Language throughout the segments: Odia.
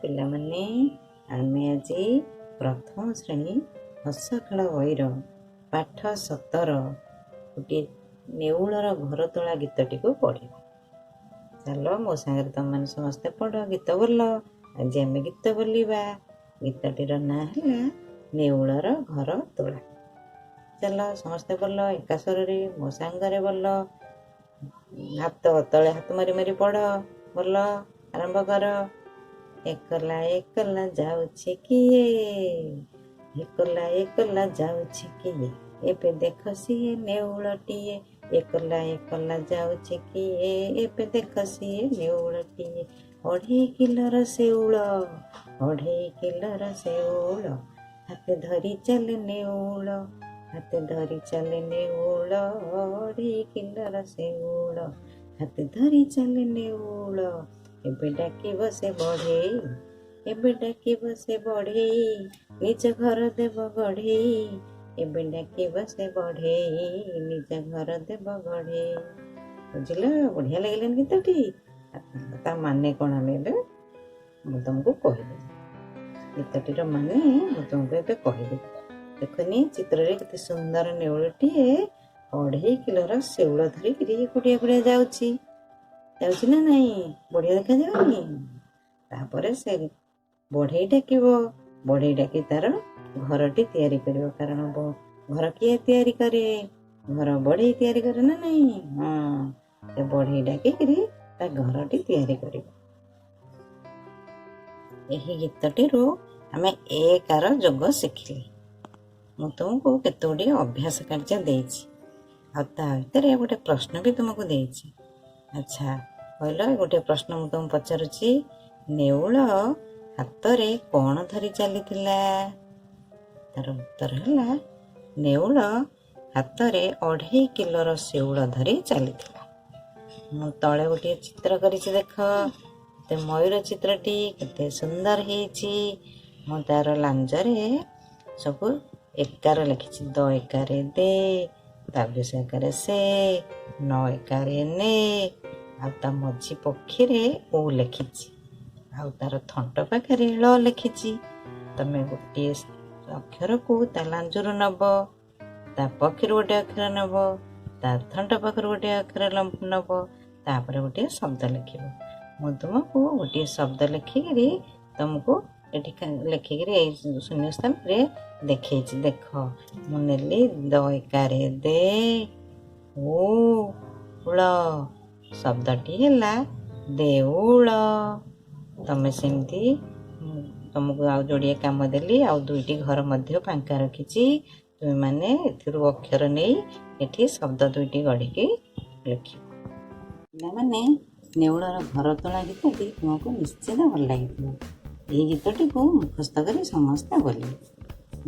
ପିଲାମାନେ ଆମେ ଆଜି ପ୍ରଥମ ଶ୍ରେଣୀ ହସଖେଳ ବହିର ପାଠ 17 ଗୋଟିଏ ନେଉଳର ଘର ତୋଳା ଗୀତଟିକୁ ପଢ଼ିବା। ଚାଲ ମୋ ସାଙ୍ଗରେ ତମମାନେ ସମସ୍ତେ ପଢ଼, ଗୀତ ବୋଲ। ଆଜି ଆମେ ଗୀତ ବୋଲିବା। ଗୀତଟିର ନାଁ ହେଲା ନେଉଳର ଘର ତୋଳା। ଚାଲ ସମସ୍ତେ ବୋଲ, ଏକା ସ୍ୱରରେ ମୋ ସାଙ୍ଗରେ ବୋଲ। ହାତ ତଳେ ହାତ ମାରି ମାରି ପଢ଼। ବୋଲ, ଆରମ୍ଭ କର। ଏକଲା ଏକଲା ଯାଉଛି କିଏ, ଏକଲା ଏକଲା ଯାଉଛି କିଏ, ଏବେ ଦେଖ ସିଏ ନେଉଳଟିଏ। ଏକଲା ଏକଲା ଯାଉଛି କିଏ, ଏବେ ଦେଖ ସିଏ ନେଉଳଟିଏ। 2.5 କିଲୋର ଶେଉଳ, 2.5 କିଲୋର ଶେଉଳ, ହାତେ ଧରି ଚାଲେ ନେଉଳ, ହାତେ ଧରି ଚାଲେ ନେଉଳ। 2.5 କିଲୋର ଶେଉଳ, ହାତେ ଧରି ଚାଲେ ନେଉଳ। ଏବେ ଡାକିବ ସେ ବଢ଼େଇ, ଏବେ ଡାକିବ ସେ ବଢ଼େଇ, ନିଜ ଘର ଦେବ ଗଢ଼େଇ। ଏବେ ଡାକିବ ସେ ବଢ଼େଇ, ନିଜ ଘର ଦେବ ଗଢ଼େଇ। ବୁଝିଲ? ବଢ଼ିଆ ଲାଗିଲାନି ଗୀତଟି? ତା ମାନେ କ'ଣ ଆମେ ଏବେ ମୁଁ ତମକୁ କହିଦେବି। ଗୀତଟିର ମାନେ ମୁଁ ତମକୁ ଏବେ କହିଦେବି। ଦେଖନି ଚିତ୍ରରେ କେତେ ସୁନ୍ଦର ନେଉଳଟିଏ 2.5 କିଲୋର ଶେଉଳ ଧରିକିରି ଏକୁଟିଆ ଏକୁଟିଆ ଯାଉଛି ନା ନାଇଁ? ବଢ଼ିଆ ଦେଖାଯାଉନି? ତାପରେ ସେ ବଢ଼େଇ ଡାକିବ, ବଢ଼େଇ ଡାକି ତାର ଘରଟି ତିଆରି କରିବ। କାରଣ ଘର କିଏ ତିଆରି କରେ? ଘର ବଢ଼େଇ ତିଆରି କରେ ନା ନାଇଁ? ହଁ, ସେ ବଢ଼େଇ ଡାକିକିରି ତା ଘରଟି ତିଆରି କରିବ। ଏହି ଗୀତଟିରୁ ଆମେ ଏକାର ଯୋଗ ଶିଖିଲେ। ମୁଁ ତୁମକୁ କେତେ ଗୁଡ଼ିଏ ଅଭ୍ୟାସ କାର୍ଯ୍ୟ ଦେଇଛି, ଆଉ ତା ଭିତରେ ଗୋଟେ ପ୍ରଶ୍ନ ବି ତୁମକୁ ଦେଇଛି। ଆଚ୍ଛା କହିଲ, ଗୋଟେ ପ୍ରଶ୍ନ ମୁଁ ତୁମକୁ ପଚାରୁଛି। ନେଉଳ ହାତରେ କ'ଣ ଧରି ଚାଲିଥିଲା? ତାର ଉତ୍ତର ହେଲା, ନେଉଳ ହାତରେ 2.5 କିଲୋର ଶେଉଳ ଧରି ଚାଲିଥିଲା। ମୁଁ ତଳେ ଗୋଟିଏ ଚିତ୍ର କରିଛି, ଦେଖ କେତେ ମୟୂର ଚିତ୍ରଟି କେତେ ସୁନ୍ଦର ହେଇଛି। ମୁଁ ତାର ଲାଞ୍ଜରେ ସବୁ ଏକାର ଲେଖିଛି। ଦ ଏକାରେ ଦେ, ତାବିଶ ଏକାରେ ସେ, ନ ଏକାରେ ନେ, ଆଉ ତା ମଝି ପକ୍ଷୀରେ ଓ ଲେଖିଛି, ଆଉ ତାର ଥଣ୍ଟ ପାଖରେ ଳ ଲେଖିଛି। ତମେ ଗୋଟିଏ ଅକ୍ଷରକୁ ତା ଲାଞ୍ଜରୁ ନେବ, ତା ପକ୍ଷରୁ ଗୋଟେ ଅକ୍ଷର ନେବ, ତା ଥଣ୍ଟ ପାଖରୁ ଗୋଟେ ଅକ୍ଷର ନେବ, ତାପରେ ଗୋଟିଏ ଶବ୍ଦ ଲେଖିବ। ମୁଁ ତୁମକୁ ଗୋଟିଏ ଶବ୍ଦ ଲେଖିକିରି ତମକୁ ଏଠି ଲେଖିକିରି ଏଇ ଶୂନ୍ୟ ସ୍ଥାନରେ ଦେଖେଇଛି। ଦେଖ, ମୁଁ ନେଲି ଦ ଏକାରେ ଦେ ଓ ଳ, ଶବ୍ଦଟି ହେଲା ଦେଉଳ। ତମେ ସେମିତି ତମକୁ ଆଉ ଯୋଡ଼ିଏ କାମ ଦେଲି, ଆଉ 2ଟି ଘର ମଧ୍ୟ ଫାଙ୍କା ରଖିଛି। ତୁମେମାନେ ଏଥିରୁ ଅକ୍ଷର ନେଇ ଏଠି ଶବ୍ଦ 2ଟି ଗଢ଼ିକି ଲେଖିବ। ପିଲାମାନେ, ନେଉଳର ଘର ତୋଳା ଗୀତଟି ତୁମକୁ ନିଶ୍ଚିତ ଭଲ ଲାଗିଥିବ। ଏହି ଗୀତଟିକୁ ମୁଖସ୍ଥ କରି ସମସ୍ତେ ବୋଲିବେ।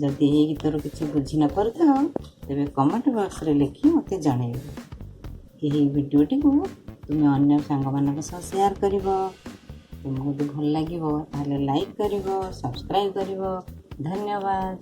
ଯଦି ଏହି ଗୀତରୁ କିଛି ବୁଝି ନ ପାରୁଥାଅ, ତେବେ କମେଣ୍ଟ ବକ୍ସରେ ଲେଖି ମୋତେ ଜଣାଇବ। ଏହି ଭିଡ଼ିଓଟିକୁ ତୁମେ ଅନ୍ୟ ସାଙ୍ଗମାନଙ୍କ ସହ ସେୟାର କରିବ। ତୁମକୁ ଯଦି ଭଲ ଲାଗିବ ତାହେଲେ ଲାଇକ୍ କରିବ, ସବସ୍କ୍ରାଇବ୍ କରିବ। ଧନ୍ୟବାଦ।